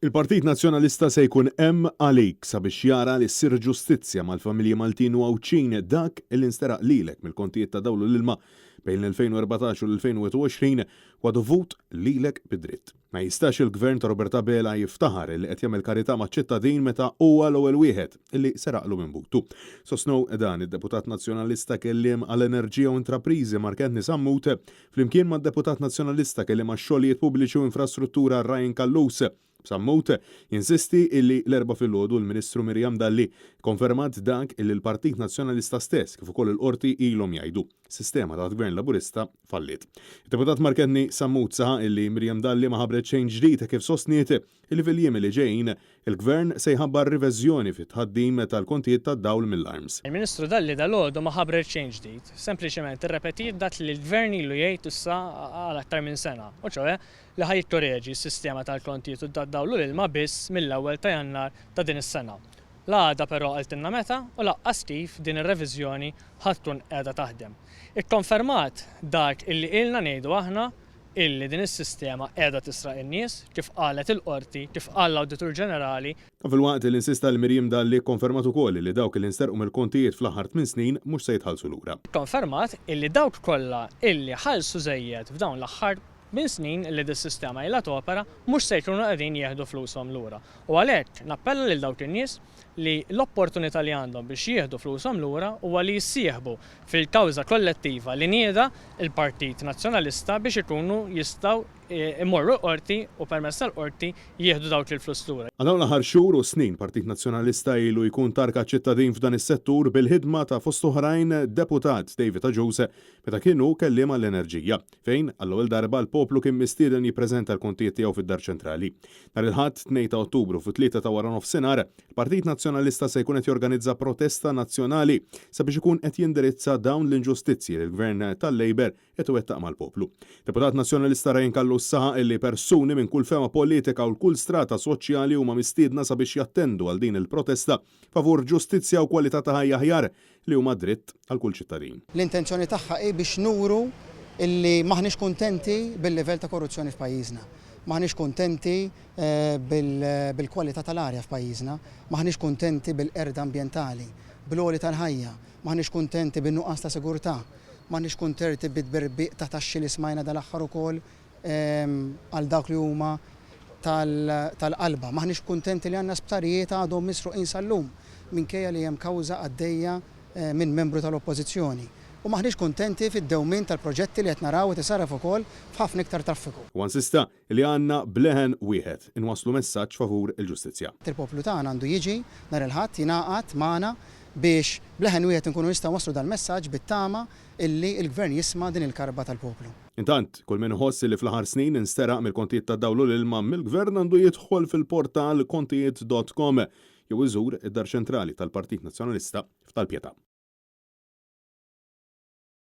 Il-Partit Nazzjonalista se jkun hemm għalik sabiex jara li ssir ġustizzja mal-familji Maltin u Għawċin dak il-insteraq lilek mill-kontijiet ta' dawlu l-ilma bejn l-2014 u l-2021 u dovut lilek bidritt. Ma jistax il-gvern ta' Roberta Bela jiftaħar li qed jagħmel karità maċ-ċittadin meta huwa l-ewwel wieħed illi seraqlu minn butu. Sostnu dan id-Deputat Nazzjonalista kelliem għall-Enerġija u Intrapriżi Markentni Sammut flimkien mad-Deputat Nazzjonalista kelliem għax-xogħlijiet pubbliċi u infrastruttura Ryan Kallus. Sammut jinsisti illi l-erba' filgħodu l-Ministru Miriam Dalli konfermat dak illi l-Partit Nazzjonalista stess kif ukoll il-qorti ilhom jgħidu. Sistema ta' Gvern Laburista fallit. Il-Deputat Markentni Sammut saħa illi Miriam Dalli ma ħabbret xejn ġdid kif sostniet illi fil-jiem li ġejjin il-Gvern se jħabbar riveżjoni fit-tħaddim tal-kontijiet tad-dawl mill-arms. Il-Ministru Dalli dal-għodu ma ħabbret xejn ġdid, sempliċement irrepetit dak li l-Gvern ilu jgħid issa għal aktar minn sena, u ċoħe li ħajkorreġi s-sistema tal-kontijiet u tad-dawlu l-ilma biss mill-ewwel ta' Jannar ta' din is-sena. L-għada però għaltinna meta u laqqas kif din ir-reviżjoni ħatkun qiegħda taħdem. Ikkonfermat dak illi ilna ngħidu aħna illi din is-sistema qiegħda tisraq in-nies kif qalet il-qorti, kif qal l-Awditur Ġenerali. Fil-waqt li insista l-Miriam Dalli konfermat ukoll li dawk li nsterqu mill-kontijiet fl-aħħar 8 snin mhux se jitħallsu lura. Konfermat illi dawk kollha illi ħallsu żejjed f'dawn l-aħħar minn snin li dis-sistema ilha topera mhux se jkunu qegħdin jieħdu flushom lura. U għalhekk nappella lil dawk in-nies li l-opportunità li għandhom biex jieħdu flushom lura huwa li jissieħbu fil-kawża kollettiva li nieda il-Partit Nazzjonalista biex ikunu jistgħu immorru qorti u permezz tal-qorti jieħdu dawk il-flus lura. Għal l-aħħar xhur u snin Partit Nazzjonalista ilu jkun tarka ċittadin f'dan is-settur bil-ħidma ta' fost oħrajn deputat David Aġuse meta kienu kelliem għall-enerġija fejn għall-ewwel darba l-poplu kien mistieden jippreżenta l-kontijiet tiegħu fid-Dar Ċentrali. Nhar il-Ħadd 2 ta' Ottubru fit-3 ta' wara nofsinhar, il-Partit Nazzjonalista se jkun qed jorganizza protesta nazzjonali sabiex ikun qed jindirizza dawn l-inġustizzji li l-Gvern tal-Labor qed iwettaq mal-poplu. Deputat Nazzjonalista Ryan Kallus saħa illi persuni minn kull fema politika u l-kull strata soċjali huma mistiedna sabiex jattendu għal din il-protesta favur ġustizzja u kwalità ta' ħajja aħjar li huma dritt għal kull ċittadin. L-intenzjoni tagħha hi biex nuru illi maħniex kuntenti bil-livell ta' korruzzjoni f'pajjiżna. Maħniex kuntenti bil-kwalità tal-arja f'pajjiżna, maħniex kuntenti bil-qerda ambjentali, bil-għoli tal-ħajja, maħniex kuntenti bin-nuqqas ta' sigurtà, maħniex kuntenti bit-berbiq ta' taxxi li smajna dal-aħħar ukoll għal dawk li huma tal-qalba. Maħniex kuntenti li għandna sptarijiet għadhom misruqin sal-lum minkejja li hemm kawża għaddejja minn membru tal-oppożizzjoni. U maħniex kuntenti fid-dewmien tal-proġetti li qed naraw qed isarraf ukoll f'ħafna iktar traffiku. U insista li għandna bleħen wieħed inwasslu messaġġ favur il-ġustizzja. Il-poplu tagħna għandu jiġi nhar il-Ħadd jingħaqad magħna biex bleħen wieħed inkunu nistgħu waslu dal-messaġġ bit-tama illi l-Gvern jisma' din il-karba tal-poplu. Intant, kull min iħoss li fl-aħħar snin insteraq mill-kontijiet tad-dawlu l-ilma mill-Gvern għandu jidħol fil-portal kontijiet.com jew iżur id-Dar Ċentrali tal-Partit Nazzjonalista f'Talpjeta.